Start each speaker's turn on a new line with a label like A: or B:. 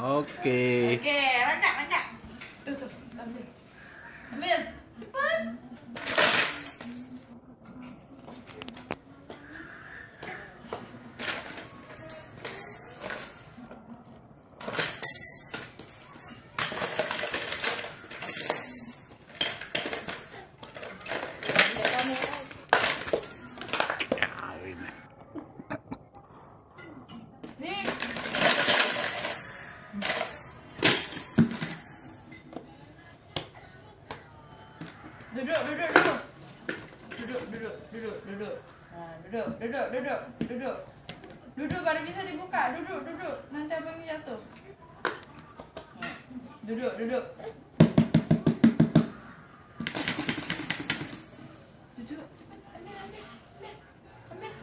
A: Oke.
B: Oke, rangkak. Tuh, ambil. Ambil, cepat. Nih. Duduk. Nah, duduk. Duduk baru bisa dibuka. Duduk. Nanti abangnya jatuh. Nah, duduk. Duduk, cepat. Ambil.